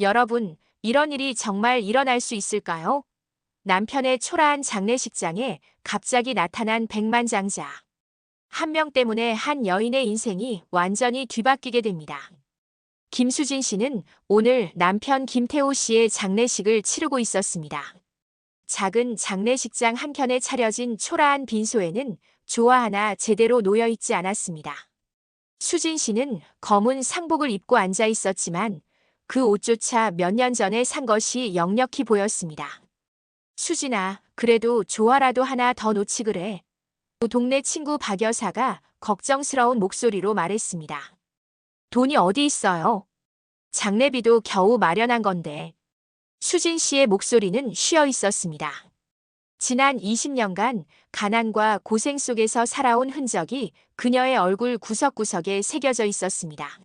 여러분, 이런 일이 정말 일어날 수 있을까요? 남편의 초라한 장례식장에 갑자기 나타난 백만장자. 한 명 때문에 한 여인의 인생이 완전히 뒤바뀌게 됩니다. 김수진 씨는 오늘 남편 김태호 씨의 장례식을 치르고 있었습니다. 작은 장례식장 한켠에 차려진 초라한 빈소에는 조화 하나 제대로 놓여 있지 않았습니다. 수진 씨는 검은 상복을 입고 앉아 있었지만 그 옷조차 몇 년 전에 산 것이 역력히 보였습니다. 수진아, 그래도 조화라도 하나 더 놓지 그래. 동네 친구 박 여사가 걱정스러운 목소리로 말했습니다. 돈이 어디 있어요? 장례비도 겨우 마련한 건데. 수진 씨의 목소리는 쉬어 있었습니다. 지난 20년간 가난과 고생 속에서 살아온 흔적이 그녀의 얼굴 구석구석에 새겨져 있었습니다.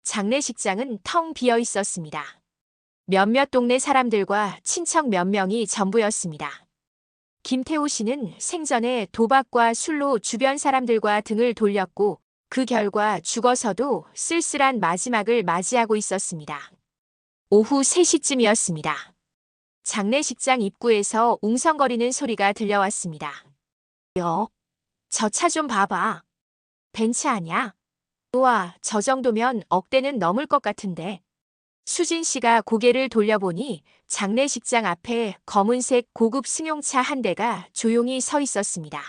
장례식장은 텅 비어 있었습니다. 몇몇 동네 사람들과 친척 몇 명이 전부였습니다. 김태호 씨는 생전에 도박과 술로 주변 사람들과 등을 돌렸고 그 결과 죽어서도 쓸쓸한 마지막을 맞이하고 있었습니다. 오후 3시쯤이었습니다. 장례식장 입구에서 웅성거리는 소리가 들려왔습니다. 저 차 좀 봐봐. 벤츠 아냐? 우와, 저 정도면 억대는 넘을 것 같은데. 수진 씨가 고개를 돌려보니 장례식장 앞에 검은색 고급 승용차 한 대가 조용히 서 있었습니다.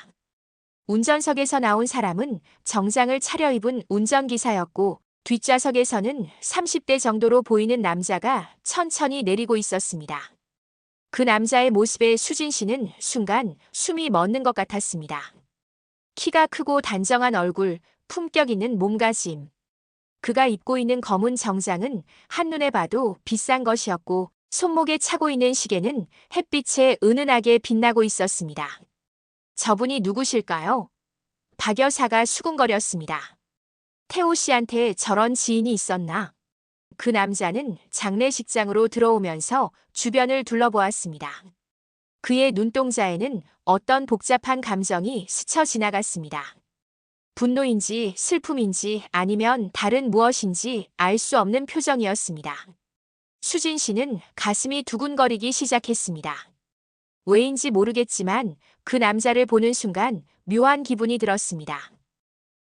운전석에서 나온 사람은 정장을 차려입은 운전기사였고 뒷좌석에서는 30대 정도로 보이는 남자가 천천히 내리고 있었습니다. 그 남자의 모습에 수진 씨는 순간 숨이 멎는 것 같았습니다. 키가 크고 단정한 얼굴, 품격 있는 몸가짐. 그가 입고 있는 검은 정장은 한눈에 봐도 비싼 것이었고 손목에 차고 있는 시계는 햇빛에 은은하게 빛나고 있었습니다. 저분이 누구실까요? 박 여사가 수군거렸습니다. 태호 씨한테 저런 지인이 있었나? 그 남자는 장례식장으로 들어오면서 주변을 둘러보았습니다. 그의 눈동자에는 어떤 복잡한 감정이 스쳐 지나갔습니다. 분노인지 슬픔인지 아니면 다른 무엇인지 알 수 없는 표정이었습니다. 수진 씨는 가슴이 두근거리기 시작했습니다. 왜인지 모르겠지만 그 남자를 보는 순간 묘한 기분이 들었습니다.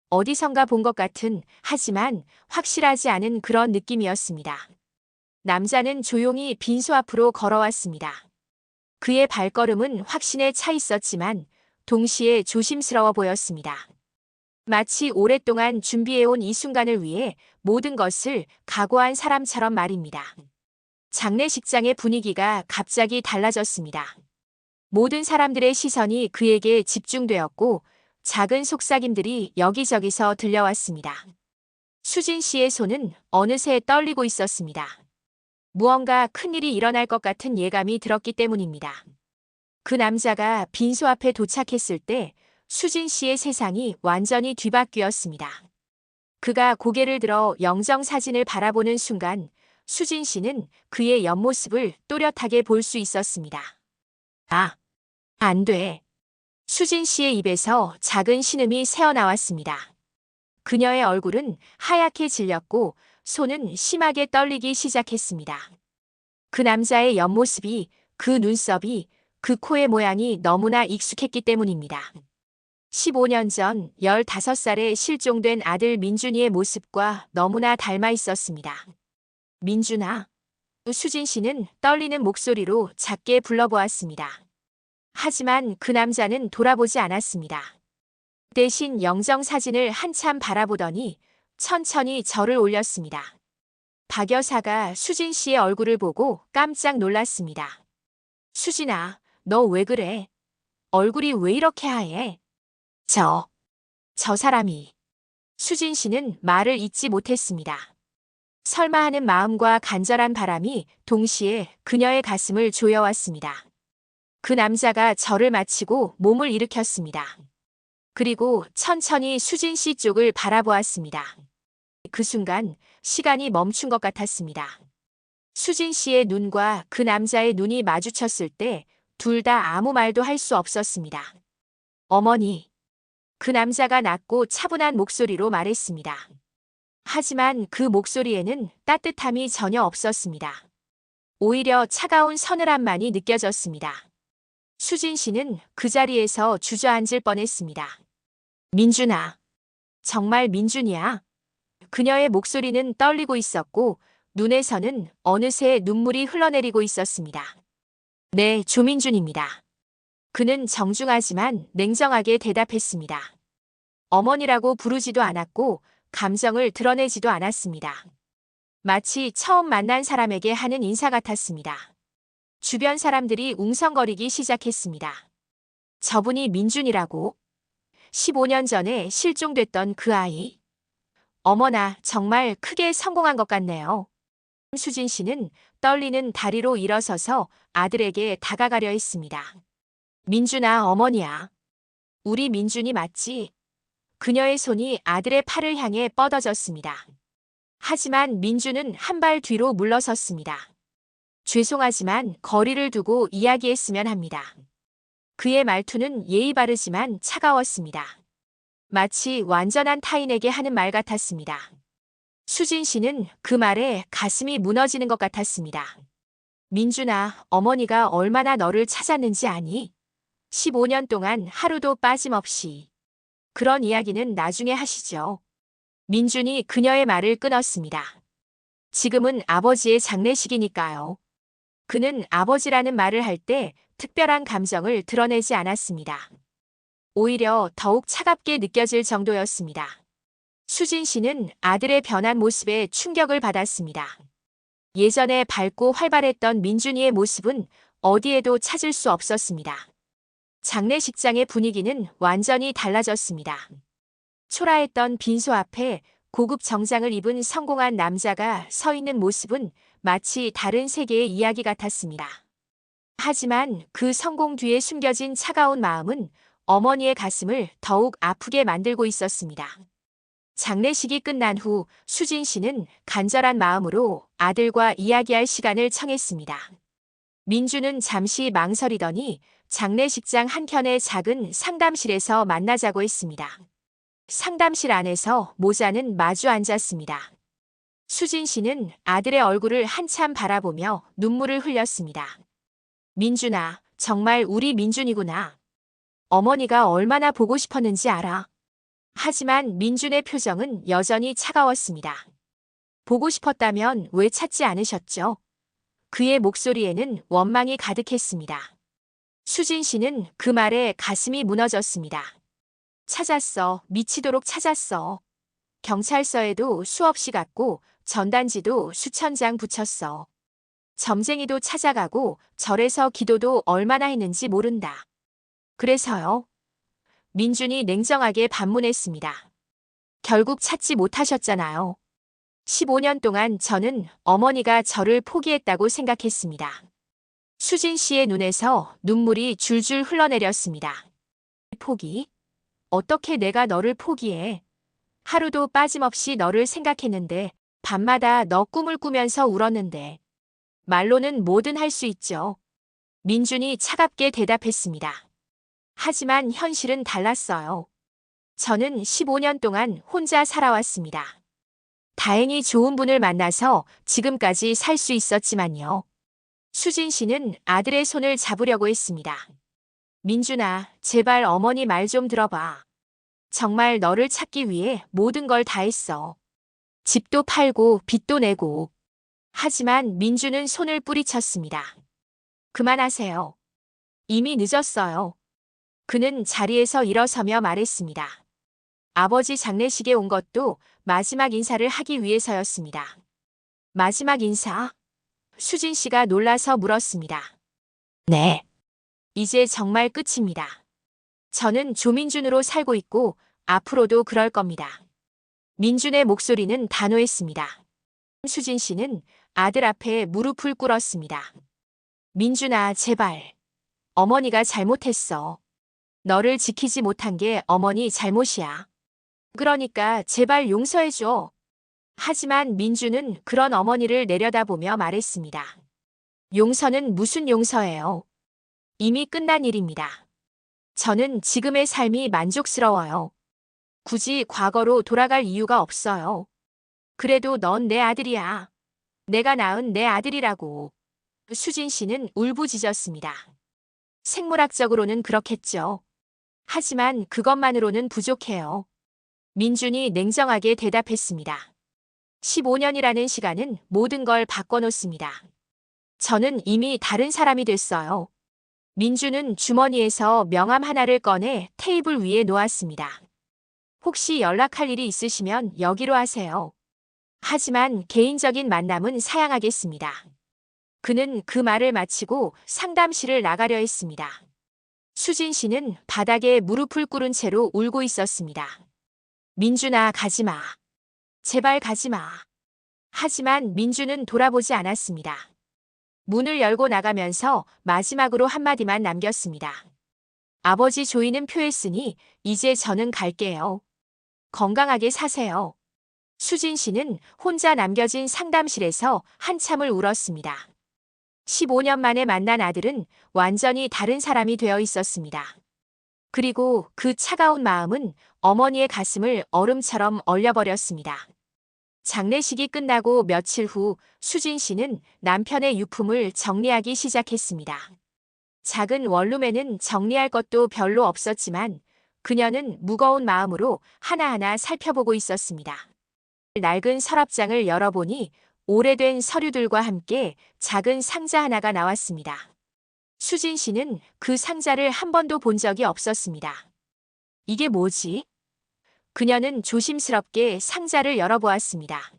어디선가 본 것 같은 하지만 확실하지 않은 그런 느낌이었습니다. 남자는 조용히 빈소 앞으로 걸어왔습니다. 그의 발걸음은 확신에 차 있었지만 동시에 조심스러워 보였습니다. 마치 오랫동안 준비해온 이 순간을 위해 모든 것을 각오한 사람처럼 말입니다. 장례식장의 분위기가 갑자기 달라졌습니다. 모든 사람들의 시선이 그에게 집중되었고 작은 속삭임들이 여기저기서 들려왔습니다. 수진 씨의 손은 어느새 떨리고 있었습니다. 무언가 큰일이 일어날 것 같은 예감이 들었기 때문입니다. 그 남자가 빈소 앞에 도착했을 때 수진 씨의 세상이 완전히 뒤바뀌었습니다. 그가 고개를 들어 영정사진을 바라보는 순간 수진 씨는 그의 옆모습을 또렷하게 볼 수 있었습니다. 아, 안 돼. 수진 씨의 입에서 작은 신음이 새어나왔습니다. 그녀의 얼굴은 하얗게 질렸고 손은 심하게 떨리기 시작했습니다. 그 남자의 옆모습이, 그 눈썹이, 그 코의 모양이 너무나 익숙했기 때문입니다. 15년 전 15살에 실종된 아들 민준이의 모습과 너무나 닮아 있었습니다. 민준아. 수진 씨는 떨리는 목소리로 작게 불러보았습니다. 하지만 그 남자는 돌아보지 않았습니다. 대신 영정사진을 한참 바라보더니 천천히 절을 올렸습니다. 박 여사가 수진 씨의 얼굴을 보고 깜짝 놀랐습니다. 수진아, 너 왜 그래? 얼굴이 왜 이렇게 하얘? 저 사람이. 수진 씨는 말을 잇지 못했습니다. 설마 하는 마음과 간절한 바람이 동시에 그녀의 가슴을 조여왔습니다. 그 남자가 절을 마치고 몸을 일으켰습니다. 그리고 천천히 수진 씨 쪽을 바라보았습니다. 그 순간 시간이 멈춘 것 같았습니다. 수진 씨의 눈과 그 남자의 눈이 마주쳤을 때 둘 다 아무 말도 할 수 없었습니다. 어머니. 그 남자가 낮고 차분한 목소리로 말했습니다. 하지만 그 목소리에는 따뜻함이 전혀 없었습니다. 오히려 차가운 서늘함만이 느껴졌습니다. 수진 씨는 그 자리에서 주저앉을 뻔했습니다. 민준아, 정말 민준이야? 그녀의 목소리는 떨리고 있었고 눈에서는 어느새 눈물이 흘러내리고 있었습니다. 네, 조민준입니다. 그는 정중하지만 냉정하게 대답했습니다. 어머니라고 부르지도 않았고 감정을 드러내지도 않았습니다. 마치 처음 만난 사람에게 하는 인사 같았습니다. 주변 사람들이 웅성거리기 시작했습니다. 저분이 민준이라고? 15년 전에 실종됐던 그 아이. 어머나, 정말 크게 성공한 것 같네요. 수진 씨는 떨리는 다리로 일어서서 아들에게 다가가려 했습니다. 민준아, 어머니야. 우리 민준이 맞지? 그녀의 손이 아들의 팔을 향해 뻗어졌습니다. 하지만 민준은 한 발 뒤로 물러섰습니다. 죄송하지만 거리를 두고 이야기했으면 합니다. 그의 말투는 예의 바르지만 차가웠습니다. 마치 완전한 타인에게 하는 말 같았습니다. 수진 씨는 그 말에 가슴이 무너지는 것 같았습니다. 민준아, 어머니가 얼마나 너를 찾았는지 아니? 15년 동안 하루도 빠짐없이. 그런 이야기는 나중에 하시죠. 민준이 그녀의 말을 끊었습니다. 지금은 아버지의 장례식이니까요. 그는 아버지라는 말을 할 때 특별한 감정을 드러내지 않았습니다. 오히려 더욱 차갑게 느껴질 정도였습니다. 수진 씨는 아들의 변한 모습에 충격을 받았습니다. 예전에 밝고 활발했던 민준이의 모습은 어디에도 찾을 수 없었습니다. 장례식장의 분위기는 완전히 달라졌습니다. 초라했던 빈소 앞에 고급 정장을 입은 성공한 남자가 서 있는 모습은 마치 다른 세계의 이야기 같았습니다. 하지만 그 성공 뒤에 숨겨진 차가운 마음은 어머니의 가슴을 더욱 아프게 만들고 있었습니다. 장례식이 끝난 후 수진 씨는 간절한 마음으로 아들과 이야기할 시간을 청했습니다. 민주는 잠시 망설이더니 장례식장 한켠의 작은 상담실에서 만나자고 했습니다. 상담실 안에서 모자는 마주 앉았습니다. 수진 씨는 아들의 얼굴을 한참 바라보며 눈물을 흘렸습니다. 민준아, 정말 우리 민준이구나. 어머니가 얼마나 보고 싶었는지 알아. 하지만 민준의 표정은 여전히 차가웠습니다. 보고 싶었다면 왜 찾지 않으셨죠? 그의 목소리에는 원망이 가득했습니다. 수진 씨는 그 말에 가슴이 무너졌습니다. 찾았어. 미치도록 찾았어. 경찰서에도 수없이 갔고 전단지도 수천 장 붙였어. 점쟁이도 찾아가고 절에서 기도도 얼마나 했는지 모른다. 그래서요? 민준이 냉정하게 반문했습니다. 결국 찾지 못하셨잖아요. 15년 동안 저는 어머니가 저를 포기했다고 생각했습니다. 수진 씨의 눈에서 눈물이 줄줄 흘러내렸습니다. 포기? 어떻게 내가 너를 포기해? 하루도 빠짐없이 너를 생각했는데 밤마다 너 꿈을 꾸면서 울었는데. 말로는 뭐든 할 수 있죠. 민준이 차갑게 대답했습니다. 하지만 현실은 달랐어요. 저는 15년 동안 혼자 살아왔습니다. 다행히 좋은 분을 만나서 지금까지 살 수 있었지만요. 수진 씨는 아들의 손을 잡으려고 했습니다. 민준아, 제발 어머니 말 좀 들어봐. 정말 너를 찾기 위해 모든 걸 다 했어. 집도 팔고 빚도 내고. 하지만 민준은 손을 뿌리쳤습니다. 그만하세요. 이미 늦었어요. 그는 자리에서 일어서며 말했습니다. 아버지 장례식에 온 것도 마지막 인사를 하기 위해서였습니다. 마지막 인사? 수진 씨가 놀라서 물었습니다. 네. 이제 정말 끝입니다. 저는 조민준으로 살고 있고 앞으로도 그럴 겁니다. 민준의 목소리는 단호했습니다. 수진 씨는 아들 앞에 무릎을 꿇었습니다. 민준아, 제발. 어머니가 잘못했어. 너를 지키지 못한 게 어머니 잘못이야. 그러니까 제발 용서해줘. 하지만 민준은 그런 어머니를 내려다보며 말했습니다. 용서는 무슨 용서예요? 이미 끝난 일입니다. 저는 지금의 삶이 만족스러워요. 굳이 과거로 돌아갈 이유가 없어요. 그래도 넌 내 아들이야. 내가 낳은 내 아들이라고. 수진 씨는 울부짖었습니다. 생물학적으로는 그렇겠죠. 하지만 그것만으로는 부족해요. 민준이 냉정하게 대답했습니다. 15년이라는 시간은 모든 걸 바꿔놓습니다. 저는 이미 다른 사람이 됐어요. 민주는 주머니에서 명함 하나를 꺼내 테이블 위에 놓았습니다. 혹시 연락할 일이 있으시면 여기로 하세요. 하지만 개인적인 만남은 사양하겠습니다. 그는 그 말을 마치고 상담실을 나가려 했습니다. 수진 씨는 바닥에 무릎을 꿇은 채로 울고 있었습니다. 민준아, 가지 마. 제발 가지 마. 하지만 민주는 돌아보지 않았습니다. 문을 열고 나가면서 마지막으로 한마디만 남겼습니다. 아버지 조이는 표했으니 이제 저는 갈게요. 건강하게 사세요. 수진 씨는 혼자 남겨진 상담실에서 한참을 울었습니다. 15년 만에 만난 아들은 완전히 다른 사람이 되어 있었습니다. 그리고 그 차가운 마음은 어머니의 가슴을 얼음처럼 얼려버렸습니다. 장례식이 끝나고 며칠 후 수진 씨는 남편의 유품을 정리하기 시작했습니다. 작은 원룸에는 정리할 것도 별로 없었지만 그녀는 무거운 마음으로 하나하나 살펴보고 있었습니다. 낡은 서랍장을 열어보니 오래된 서류들과 함께 작은 상자 하나가 나왔습니다. 수진 씨는 그 상자를 한 번도 본 적이 없었습니다. 이게 뭐지? 그녀는 조심스럽게 상자를 열어보았습니다.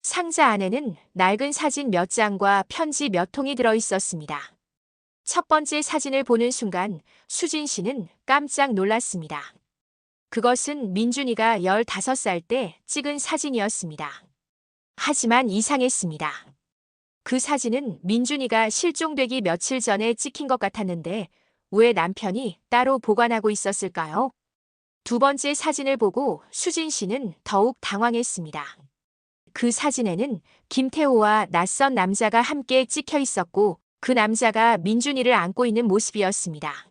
상자 안에는 낡은 사진 몇 장과 편지 몇 통이 들어 있었습니다. 첫 번째 사진을 보는 순간 수진 씨는 깜짝 놀랐습니다. 그것은 민준이가 15살 때 찍은 사진이었습니다. 하지만 이상했습니다. 그 사진은 민준이가 실종되기 며칠 전에 찍힌 것 같았는데 왜 남편이 따로 보관하고 있었을까요? 두 번째 사진을 보고 수진 씨는 더욱 당황했습니다. 그 사진에는 김태호와 낯선 남자가 함께 찍혀 있었고 그 남자가 민준이를 안고 있는 모습이었습니다.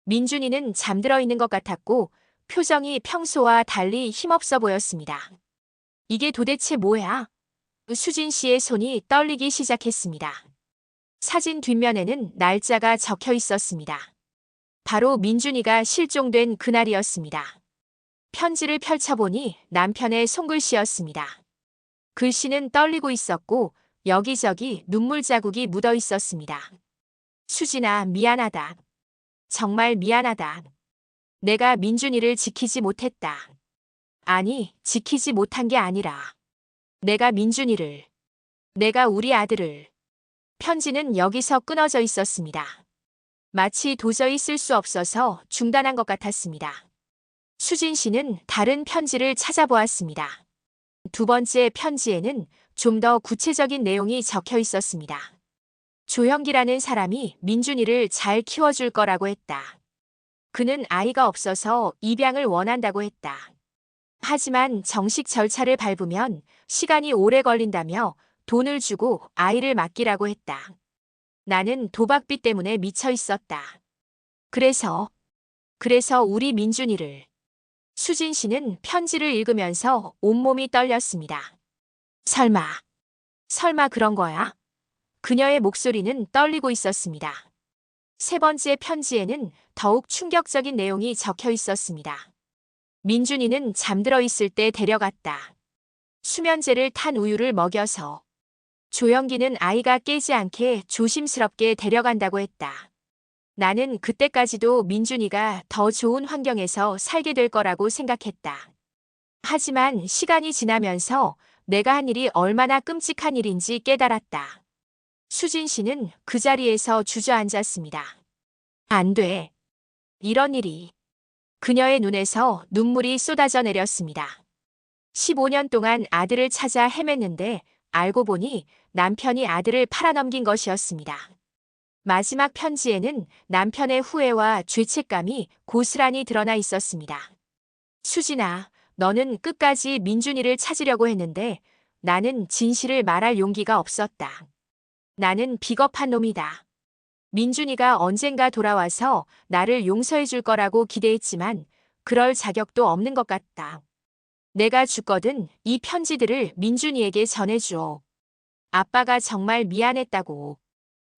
민준이는 잠들어 있는 것 같았고 표정이 평소와 달리 힘없어 보였습니다. 이게 도대체 뭐야? 수진 씨의 손이 떨리기 시작했습니다. 사진 뒷면에는 날짜가 적혀 있었습니다. 바로 민준이가 실종된 그날이었습니다. 편지를 펼쳐보니 남편의 손글씨였습니다. 글씨는 떨리고 있었고 여기저기 눈물 자국이 묻어 있었습니다. 수진아, 미안하다. 정말 미안하다. 내가 민준이를 지키지 못했다. 아니, 지키지 못한 게 아니라 내가 우리 아들을. 편지는 여기서 끊어져 있었습니다. 마치 도저히 쓸 수 없어서 중단한 것 같았습니다. 수진 씨는 다른 편지를 찾아보았습니다. 두 번째 편지에는 좀 더 구체적인 내용이 적혀 있었습니다. 조형기라는 사람이 민준이를 잘 키워줄 거라고 했다. 그는 아이가 없어서 입양을 원한다고 했다. 하지만 정식 절차를 밟으면 시간이 오래 걸린다며 돈을 주고 아이를 맡기라고 했다. 나는 도박비 때문에 미쳐 있었다. 그래서 우리 민준이를. 수진 씨는 편지를 읽으면서 온몸이 떨렸습니다. 설마 그런 거야? 그녀의 목소리는 떨리고 있었습니다. 세 번째 편지에는 더욱 충격적인 내용이 적혀 있었습니다. 민준이는 잠들어 있을 때 데려갔다. 수면제를 탄 우유를 먹여서. 조영기는 아이가 깨지 않게 조심스럽게 데려간다고 했다. 나는 그때까지도 민준이가 더 좋은 환경에서 살게 될 거라고 생각했다. 하지만 시간이 지나면서 내가 한 일이 얼마나 끔찍한 일인지 깨달았다. 수진 씨는 그 자리에서 주저앉았습니다. 안 돼. 이런 일이. 그녀의 눈에서 눈물이 쏟아져 내렸습니다. 15년 동안 아들을 찾아 헤맸는데 알고 보니 남편이 아들을 팔아넘긴 것이었습니다. 마지막 편지에는 남편의 후회와 죄책감이 고스란히 드러나 있었습니다. 수진아, 너는 끝까지 민준이를 찾으려고 했는데 나는 진실을 말할 용기가 없었다. 나는 비겁한 놈이다. 민준이가 언젠가 돌아와서 나를 용서해 줄 거라고 기대했지만 그럴 자격도 없는 것 같다. 내가 죽거든 이 편지들을 민준이에게 전해주오. 아빠가 정말 미안했다고.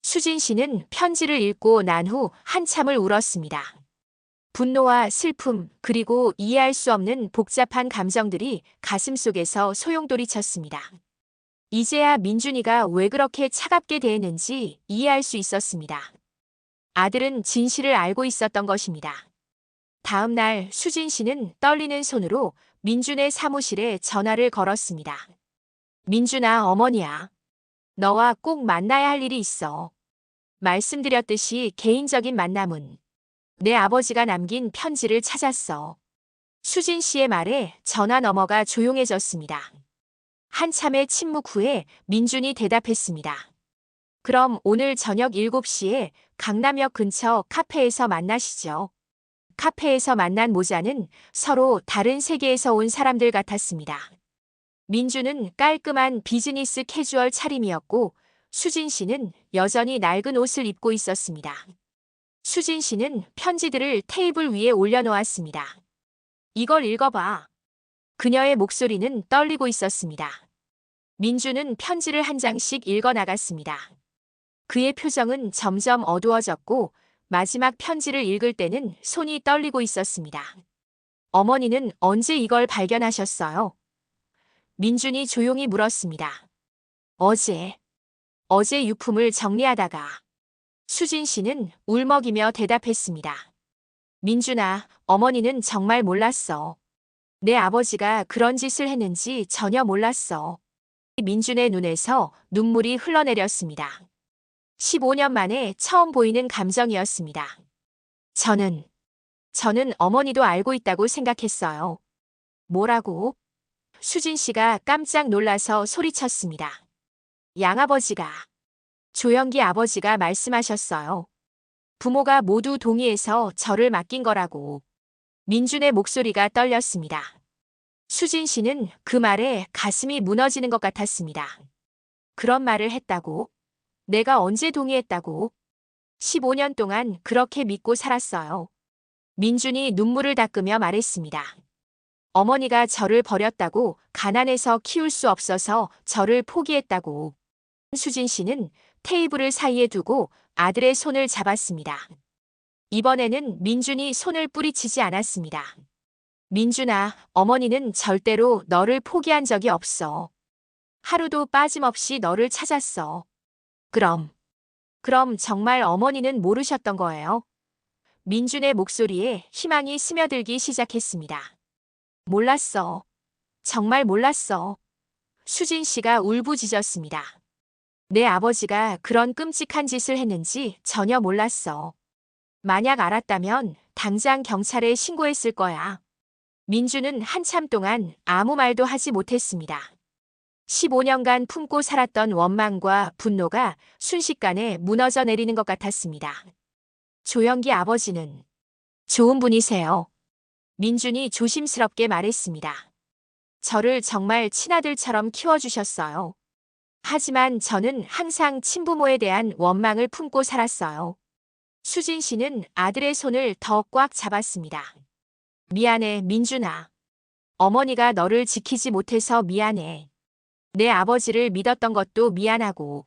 수진 씨는 편지를 읽고 난 후 한참을 울었습니다. 분노와 슬픔, 그리고 이해할 수 없는 복잡한 감정들이 가슴속에서 소용돌이쳤습니다. 이제야 민준이가 왜 그렇게 차갑게 대했는지 이해할 수 있었습니다. 아들은 진실을 알고 있었던 것입니다. 다음 날 수진 씨는 떨리는 손으로 민준의 사무실에 전화를 걸었습니다. 민준아, 어머니야. 너와 꼭 만나야 할 일이 있어. 말씀드렸듯이 개인적인 만남은 내 아버지가 남긴 편지를 찾았어. 수진 씨의 말에 전화 너머가 조용해졌습니다. 한참의 침묵 후에 민준이 대답했습니다. 그럼 오늘 저녁 7시에 강남역 근처 카페에서 만나시죠. 카페에서 만난 모자는 서로 다른 세계에서 온 사람들 같았습니다. 민준은 깔끔한 비즈니스 캐주얼 차림이었고 수진 씨는 여전히 낡은 옷을 입고 있었습니다. 수진 씨는 편지들을 테이블 위에 올려놓았습니다. 이걸 읽어봐. 그녀의 목소리는 떨리고 있었습니다. 민준은 편지를 한 장씩 읽어나갔습니다. 그의 표정은 점점 어두워졌고 마지막 편지를 읽을 때는 손이 떨리고 있었습니다. 어머니는 언제 이걸 발견하셨어요? 민준이 조용히 물었습니다. 어제 유품을 정리하다가. 수진 씨는 울먹이며 대답했습니다. 민준아, 어머니는 정말 몰랐어. 내 아버지가 그런 짓을 했는지 전혀 몰랐어. 민준의 눈에서 눈물이 흘러내렸습니다. 15년 만에 처음 보이는 감정이었습니다. 저는 어머니도 알고 있다고 생각했어요. 뭐라고? 수진 씨가 깜짝 놀라서 소리쳤습니다. 양아버지가, 조영기 아버지가 말씀하셨어요. 부모가 모두 동의해서 저를 맡긴 거라고. 민준의 목소리가 떨렸습니다. 수진 씨는 그 말에 가슴이 무너지는 것 같았습니다. 그런 말을 했다고? 내가 언제 동의했다고? 15년 동안 그렇게 믿고 살았어요. 민준이 눈물을 닦으며 말했습니다. 어머니가 저를 버렸다고, 가난해서 키울 수 없어서 저를 포기했다고. 수진 씨는 테이블을 사이에 두고 아들의 손을 잡았습니다. 이번에는 민준이 손을 뿌리치지 않았습니다. 민준아, 어머니는 절대로 너를 포기한 적이 없어. 하루도 빠짐없이 너를 찾았어. 그럼 정말 어머니는 모르셨던 거예요? 민준의 목소리에 희망이 스며들기 시작했습니다. 몰랐어. 정말 몰랐어. 수진 씨가 울부짖었습니다. 내 아버지가 그런 끔찍한 짓을 했는지 전혀 몰랐어. 만약 알았다면 당장 경찰에 신고했을 거야. 민준은 한참 동안 아무 말도 하지 못했습니다. 15년간 품고 살았던 원망과 분노가 순식간에 무너져 내리는 것 같았습니다. 조영기 아버지는 좋은 분이세요. 민준이 조심스럽게 말했습니다. 저를 정말 친아들처럼 키워주셨어요. 하지만 저는 항상 친부모에 대한 원망을 품고 살았어요. 수진 씨는 아들의 손을 더 꽉 잡았습니다. 미안해, 민준아. 어머니가 너를 지키지 못해서 미안해. 내 아버지를 믿었던 것도 미안하고.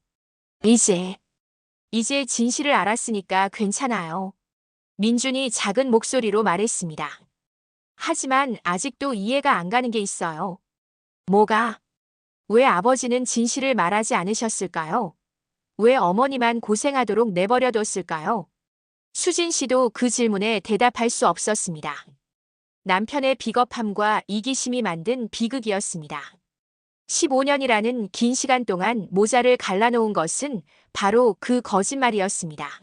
이제 진실을 알았으니까 괜찮아요. 민준이 작은 목소리로 말했습니다. 하지만 아직도 이해가 안 가는 게 있어요. 뭐가? 왜 아버지는 진실을 말하지 않으셨을까요? 왜 어머니만 고생하도록 내버려뒀을까요? 수진 씨도 그 질문에 대답할 수 없었습니다. 남편의 비겁함과 이기심이 만든 비극이었습니다. 15년이라는 긴 시간 동안 모자를 갈라놓은 것은 바로 그 거짓말이었습니다.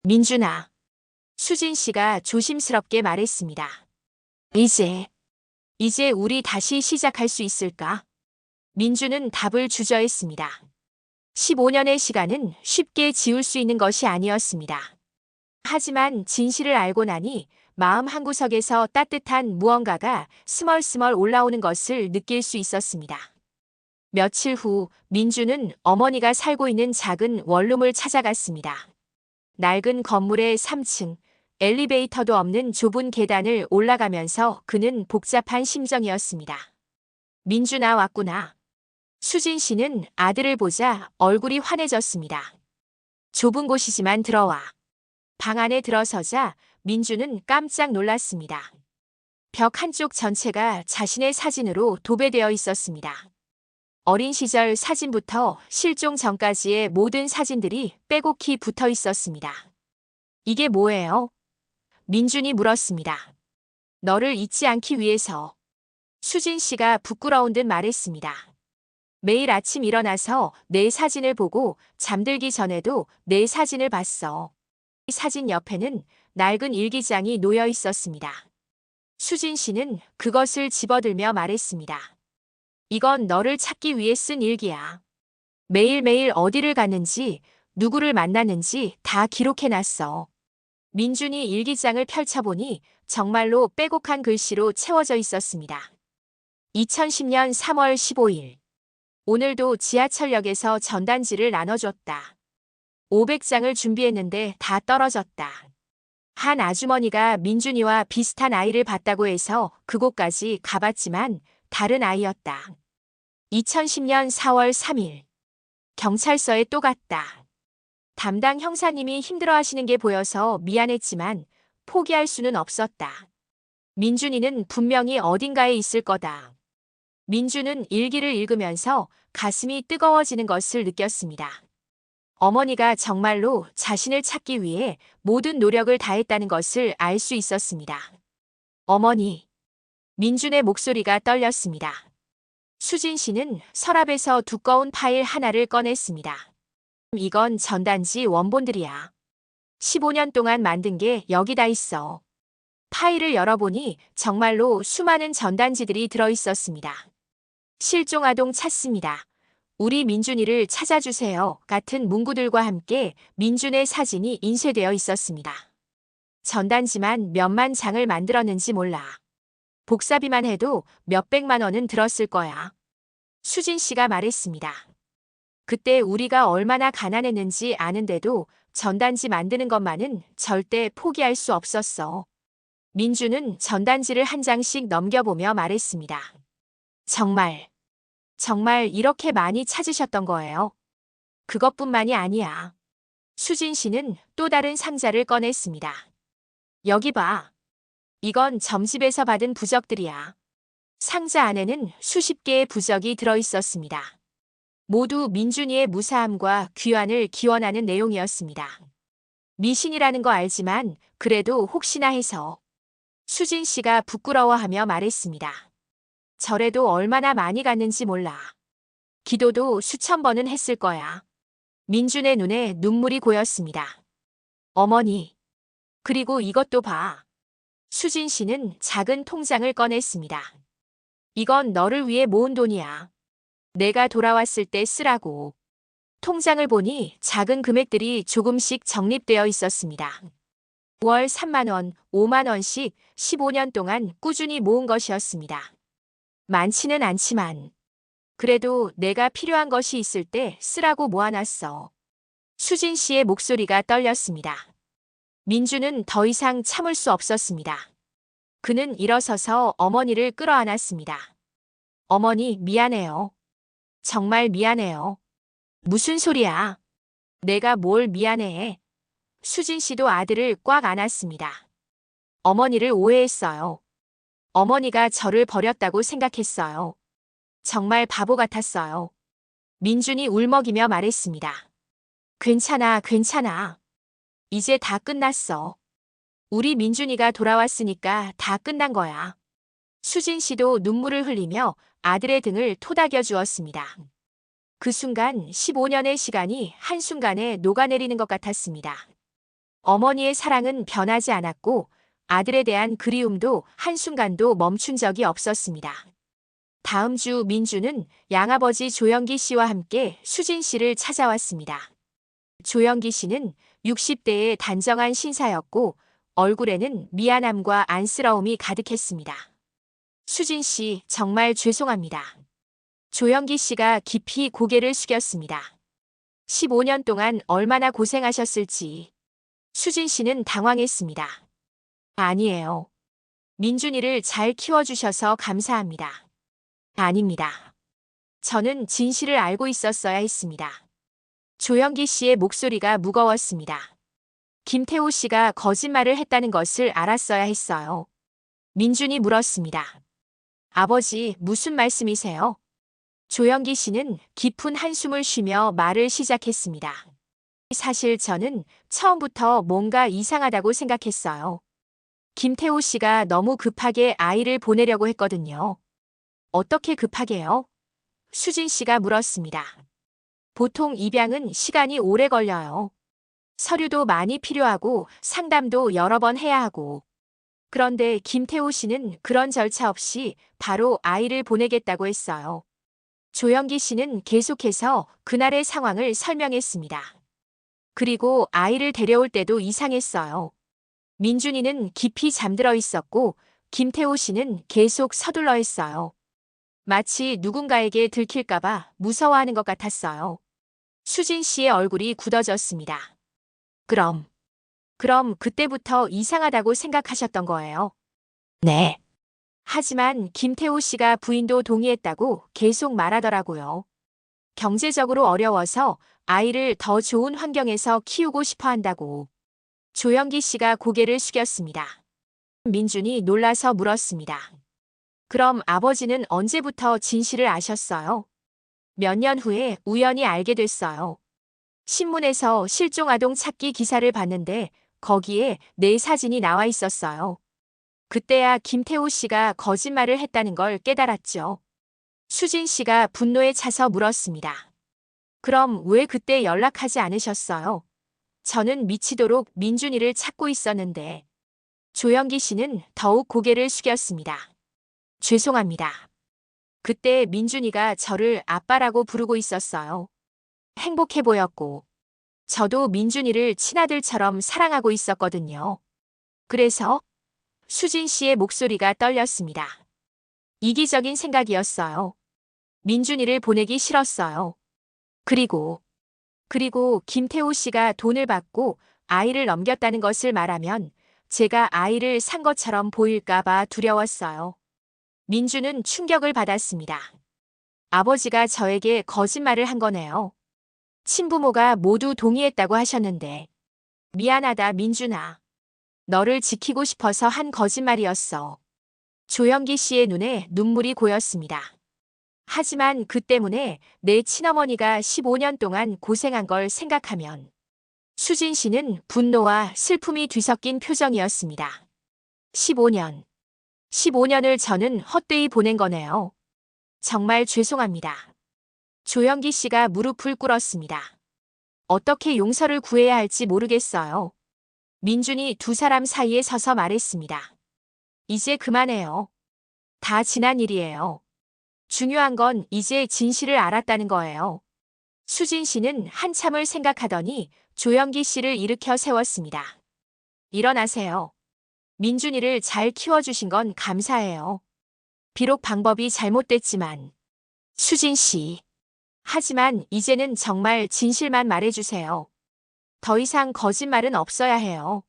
민준아. 수진 씨가 조심스럽게 말했습니다. 이제 우리 다시 시작할 수 있을까? 민준은 답을 주저했습니다. 15년의 시간은 쉽게 지울 수 있는 것이 아니었습니다. 하지만 진실을 알고 나니 마음 한구석에서 따뜻한 무언가가 스멀스멀 올라오는 것을 느낄 수 있었습니다. 며칠 후 민준은 어머니가 살고 있는 작은 원룸을 찾아갔습니다. 낡은 건물의 3층, 엘리베이터도 없는 좁은 계단을 올라가면서 그는 복잡한 심정이었습니다. 민준아 왔구나. 수진 씨는 아들을 보자 얼굴이 환해졌습니다. 좁은 곳이지만 들어와. 방 안에 들어서자 민주는 깜짝 놀랐습니다. 벽 한쪽 전체가 자신의 사진으로 도배되어 있었습니다. 어린 시절 사진부터 실종 전까지의 모든 사진들이 빼곡히 붙어 있었습니다. 이게 뭐예요? 민준이 물었습니다. 너를 잊지 않기 위해서. 수진 씨가 부끄러운 듯 말했습니다. 매일 아침 일어나서 내 사진을 보고 잠들기 전에도 내 사진을 봤어. 이 사진 옆에는 낡은 일기장이 놓여 있었습니다. 수진 씨는 그것을 집어들며 말했습니다. 이건 너를 찾기 위해 쓴 일기야. 매일매일 어디를 갔는지, 누구를 만났는지 다 기록해놨어. 민준이 일기장을 펼쳐보니 정말로 빼곡한 글씨로 채워져 있었습니다. 2010년 3월 15일. 오늘도 지하철역에서 전단지를 나눠줬다. 500장을 준비했는데 다 떨어졌다. 한 아주머니가 민준이와 비슷한 아이를 봤다고 해서 그곳까지 가봤지만 다른 아이였다. 2010년 4월 3일. 경찰서에 또 갔다. 담당 형사님이 힘들어하시는 게 보여서 미안했지만 포기할 수는 없었다. 민준이는 분명히 어딘가에 있을 거다. 민준은 일기를 읽으면서 가슴이 뜨거워지는 것을 느꼈습니다. 어머니가 정말로 자신을 찾기 위해 모든 노력을 다했다는 것을 알 수 있었습니다. 어머니. 민준의 목소리가 떨렸습니다. 수진 씨는 서랍에서 두꺼운 파일 하나를 꺼냈습니다. 이건 전단지 원본들이야. 15년 동안 만든 게 여기 다 있어. 파일을 열어보니 정말로 수많은 전단지들이 들어있었습니다. 실종 아동 찾습니다. 우리 민준이를 찾아주세요. 같은 문구들과 함께 민준의 사진이 인쇄되어 있었습니다. 전단지만 몇만 장을 만들었는지 몰라. 복사비만 해도 몇백만 원은 들었을 거야. 수진 씨가 말했습니다. 그때 우리가 얼마나 가난했는지 아는데도 전단지 만드는 것만은 절대 포기할 수 없었어. 민주는 전단지를 한 장씩 넘겨보며 말했습니다. 정말 이렇게 많이 찾으셨던 거예요? 그것뿐만이 아니야. 수진 씨는 또 다른 상자를 꺼냈습니다. 여기 봐. 이건 점집에서 받은 부적들이야. 상자 안에는 수십 개의 부적이 들어있었습니다. 모두 민준이의 무사함과 귀환을 기원하는 내용이었습니다. 미신이라는 거 알지만 그래도 혹시나 해서. 수진 씨가 부끄러워하며 말했습니다. 절에도 얼마나 많이 갔는지 몰라. 기도도 수천 번은 했을 거야. 민준의 눈에 눈물이 고였습니다. 어머니. 그리고 이것도 봐. 수진 씨는 작은 통장을 꺼냈습니다. 이건 너를 위해 모은 돈이야. 내가 돌아왔을 때 쓰라고. 통장을 보니 작은 금액들이 조금씩 적립되어 있었습니다. 월 3만 원, 5만 원씩 15년 동안 꾸준히 모은 것이었습니다. 많지는 않지만 그래도 내가 필요한 것이 있을 때 쓰라고 모아놨어. 수진 씨의 목소리가 떨렸습니다. 민주는 더 이상 참을 수 없었습니다. 그는 일어서서 어머니를 끌어안았습니다. 어머니, 미안해요. 정말 미안해요. 무슨 소리야? 내가 뭘 미안해? 수진 씨도 아들을 꽉 안았습니다. 어머니를 오해했어요. 어머니가 저를 버렸다고 생각했어요. 정말 바보 같았어요. 민준이 울먹이며 말했습니다. 괜찮아. 이제 다 끝났어. 우리 민준이가 돌아왔으니까 다 끝난 거야. 수진 씨도 눈물을 흘리며 아들의 등을 토닥여 주었습니다. 그 순간 15년의 시간이 한순간에 녹아내리는 것 같았습니다. 어머니의 사랑은 변하지 않았고 아들에 대한 그리움도 한순간도 멈춘 적이 없었습니다. 다음 주 민주는 양아버지 조영기 씨와 함께 수진 씨를 찾아왔습니다. 조영기 씨는 60대의 단정한 신사였고 얼굴에는 미안함과 안쓰러움이 가득했습니다. 수진 씨, 정말 죄송합니다. 조영기 씨가 깊이 고개를 숙였습니다. 15년 동안 얼마나 고생하셨을지. 수진 씨는 당황했습니다. 아니에요. 민준이를 잘 키워주셔서 감사합니다. 아닙니다. 저는 진실을 알고 있었어야 했습니다. 조영기 씨의 목소리가 무거웠습니다. 김태호 씨가 거짓말을 했다는 것을 알았어야 했어요. 민준이 물었습니다. 아버지, 무슨 말씀이세요? 조영기 씨는 깊은 한숨을 쉬며 말을 시작했습니다. 사실 저는 처음부터 뭔가 이상하다고 생각했어요. 김태호 씨가 너무 급하게 아이를 보내려고 했거든요. 어떻게 급하게요? 수진 씨가 물었습니다. 보통 입양은 시간이 오래 걸려요. 서류도 많이 필요하고 상담도 여러 번 해야 하고. 그런데 김태호 씨는 그런 절차 없이 바로 아이를 보내겠다고 했어요. 조영기 씨는 계속해서 그날의 상황을 설명했습니다. 그리고 아이를 데려올 때도 이상했어요. 민준이는 깊이 잠들어 있었고 김태호 씨는 계속 서둘러 했어요. 마치 누군가에게 들킬까봐 무서워하는 것 같았어요. 수진 씨의 얼굴이 굳어졌습니다. 그럼 그때부터 이상하다고 생각하셨던 거예요? 네. 하지만 김태호 씨가 부인도 동의했다고 계속 말하더라고요. 경제적으로 어려워서 아이를 더 좋은 환경에서 키우고 싶어 한다고. 조영기 씨가 고개를 숙였습니다. 민준이 놀라서 물었습니다. 그럼 아버지는 언제부터 진실을 아셨어요? 몇 년 후에 우연히 알게 됐어요. 신문에서 실종 아동 찾기 기사를 봤는데 거기에 내 사진이 나와 있었어요. 그때야 김태호 씨가 거짓말을 했다는 걸 깨달았죠. 수진 씨가 분노에 차서 물었습니다. 그럼 왜 그때 연락하지 않으셨어요? 저는 미치도록 민준이를 찾고 있었는데. 조영기 씨는 더욱 고개를 숙였습니다. 죄송합니다. 그때 민준이가 저를 아빠라고 부르고 있었어요. 행복해 보였고, 저도 민준이를 친아들처럼 사랑하고 있었거든요. 그래서 수진 씨의 목소리가 떨렸습니다. 이기적인 생각이었어요. 민준이를 보내기 싫었어요. 그리고 김태호 씨가 돈을 받고 아이를 넘겼다는 것을 말하면 제가 아이를 산 것처럼 보일까봐 두려웠어요. 민주는 충격을 받았습니다. 아버지가 저에게 거짓말을 한 거네요. 친부모가 모두 동의했다고 하셨는데. 미안하다, 민준아. 너를 지키고 싶어서 한 거짓말이었어. 조영기 씨의 눈에 눈물이 고였습니다. 하지만 그 때문에 내 친어머니가 15년 동안 고생한 걸 생각하면 수진 씨는 분노와 슬픔이 뒤섞인 표정이었습니다. 15년. 15년을 저는 헛되이 보낸 거네요. 정말 죄송합니다. 조영기 씨가 무릎을 꿇었습니다. 어떻게 용서를 구해야 할지 모르겠어요. 민준이 두 사람 사이에 서서 말했습니다. 이제 그만해요. 다 지난 일이에요. 중요한 건 이제 진실을 알았다는 거예요. 수진 씨는 한참을 생각하더니 조영기 씨를 일으켜 세웠습니다. 일어나세요. 민준이를 잘 키워주신 건 감사해요. 비록 방법이 잘못됐지만. 수진 씨. 하지만 이제는 정말 진실만 말해주세요. 더 이상 거짓말은 없어야 해요.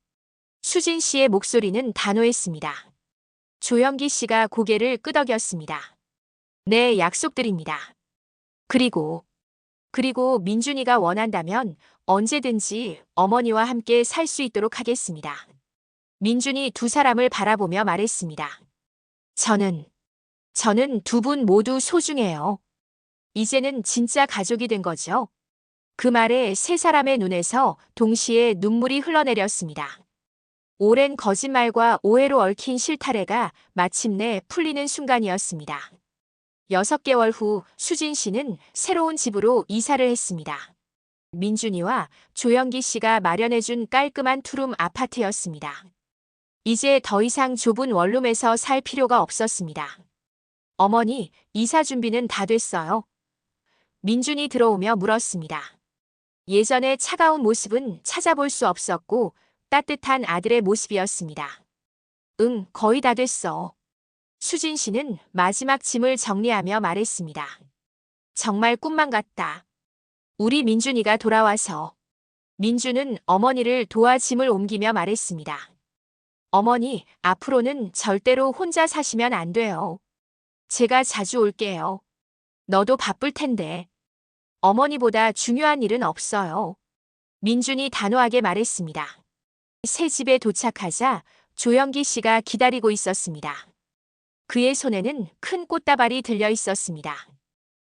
수진 씨의 목소리는 단호했습니다. 조영기 씨가 고개를 끄덕였습니다. 네, 약속드립니다. 그리고 민준이가 원한다면 언제든지 어머니와 함께 살 수 있도록 하겠습니다. 민준이 두 사람을 바라보며 말했습니다. 저는 두 분 모두 소중해요. 이제는 진짜 가족이 된 거죠. 그 말에 세 사람의 눈에서 동시에 눈물이 흘러내렸습니다. 오랜 거짓말과 오해로 얽힌 실타래가 마침내 풀리는 순간이었습니다. 6개월 후 수진 씨는 새로운 집으로 이사를 했습니다. 민준이와 조영기 씨가 마련해준 깔끔한 투룸 아파트였습니다. 이제 더 이상 좁은 원룸에서 살 필요가 없었습니다. 어머니, 이사 준비는 다 됐어요. 민준이 들어오며 물었습니다. 예전의 차가운 모습은 찾아볼 수 없었고 따뜻한 아들의 모습이었습니다. 응, 거의 다 됐어. 수진 씨는 마지막 짐을 정리하며 말했습니다. 정말 꿈만 같다. 우리 민준이가 돌아와서. 민준은 어머니를 도와 짐을 옮기며 말했습니다. 어머니, 앞으로는 절대로 혼자 사시면 안 돼요. 제가 자주 올게요. 너도 바쁠 텐데. 어머니보다 중요한 일은 없어요. 민준이 단호하게 말했습니다. 새 집에 도착하자 조영기 씨가 기다리고 있었습니다. 그의 손에는 큰 꽃다발이 들려 있었습니다.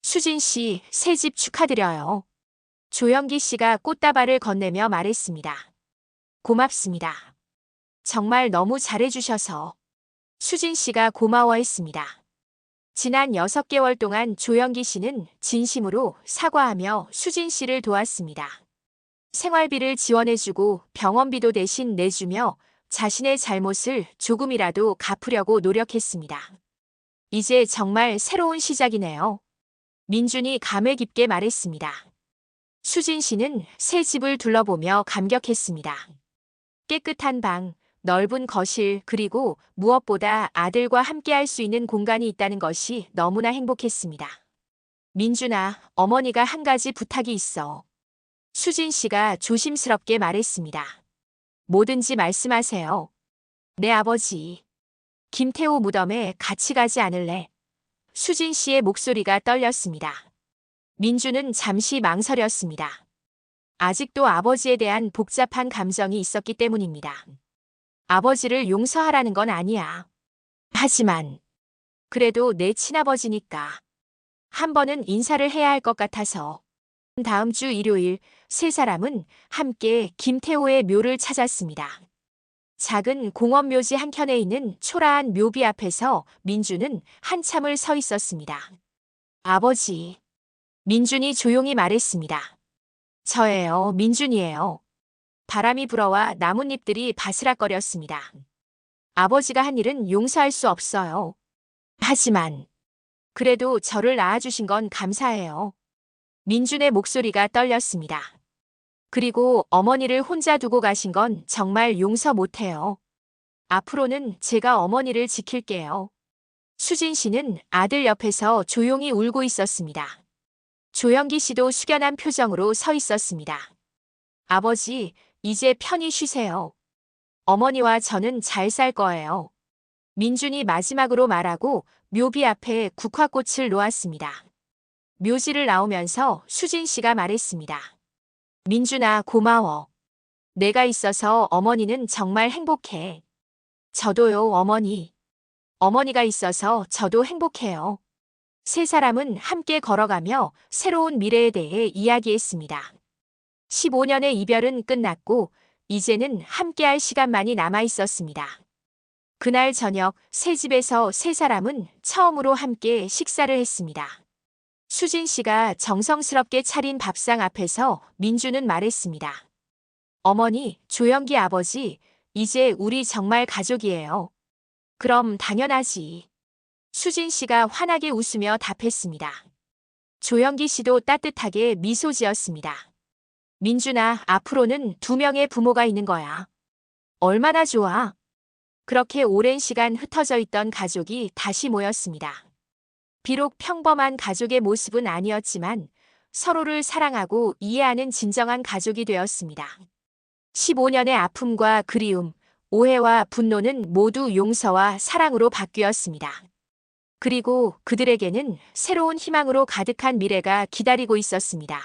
수진 씨, 새 집 축하드려요. 조영기 씨가 꽃다발을 건네며 말했습니다. 고맙습니다. 정말 너무 잘해주셔서. 수진 씨가 고마워했습니다. 지난 6개월 동안 조영기 씨는 진심으로 사과하며 수진 씨를 도왔습니다. 생활비를 지원해주고 병원비도 대신 내주며 자신의 잘못을 조금이라도 갚으려고 노력했습니다. 이제 정말 새로운 시작이네요. 민준이 감회 깊게 말했습니다. 수진 씨는 새 집을 둘러보며 감격했습니다. 깨끗한 방, 넓은 거실, 그리고 무엇보다 아들과 함께할 수 있는 공간이 있다는 것이 너무나 행복했습니다. 민준아, 어머니가 한 가지 부탁이 있어. 수진 씨가 조심스럽게 말했습니다. 뭐든지 말씀하세요. 내 아버지. 김태호 무덤에 같이 가지 않을래? 수진 씨의 목소리가 떨렸습니다. 민준은 잠시 망설였습니다. 아직도 아버지에 대한 복잡한 감정이 있었기 때문입니다. 아버지를 용서하라는 건 아니야. 하지만 그래도 내 친아버지니까 한 번은 인사를 해야 할 것 같아서. 다음 주 일요일 세 사람은 함께 김태호의 묘를 찾았습니다. 작은 공원 묘지 한켠에 있는 초라한 묘비 앞에서 민준은 한참을 서 있었습니다. 아버지. 민준이 조용히 말했습니다. 저예요, 민준이에요. 바람이 불어와 나뭇잎들이 바스락거렸습니다. 아버지가 한 일은 용서할 수 없어요. 하지만 그래도 저를 낳아주신 건 감사해요. 민준의 목소리가 떨렸습니다. 그리고 어머니를 혼자 두고 가신 건 정말 용서 못해요. 앞으로는 제가 어머니를 지킬게요. 수진 씨는 아들 옆에서 조용히 울고 있었습니다. 조영기 씨도 숙연한 표정으로 서 있었습니다. 아버지, 이제 편히 쉬세요. 어머니와 저는 잘 살 거예요. 민준이 마지막으로 말하고 묘비 앞에 국화꽃을 놓았습니다. 묘지를 나오면서 수진 씨가 말했습니다. 민준아, 고마워. 내가 있어서 어머니는 정말 행복해. 저도요, 어머니. 어머니가 있어서 저도 행복해요. 세 사람은 함께 걸어가며 새로운 미래에 대해 이야기했습니다. 15년의 이별은 끝났고 이제는 함께할 시간만이 남아 있었습니다. 그날 저녁 새 집에서 세 사람은 처음으로 함께 식사를 했습니다. 수진 씨가 정성스럽게 차린 밥상 앞에서 민준은 말했습니다. 어머니, 조영기 아버지, 이제 우리 정말 가족이에요. 그럼 당연하지. 수진 씨가 환하게 웃으며 답했습니다. 조영기 씨도 따뜻하게 미소 지었습니다. 민준아, 앞으로는 2명의 부모가 있는 거야. 얼마나 좋아. 그렇게 오랜 시간 흩어져 있던 가족이 다시 모였습니다. 비록 평범한 가족의 모습은 아니었지만 서로를 사랑하고 이해하는 진정한 가족이 되었습니다. 15년의 아픔과 그리움, 오해와 분노는 모두 용서와 사랑으로 바뀌었습니다. 그리고 그들에게는 새로운 희망으로 가득한 미래가 기다리고 있었습니다.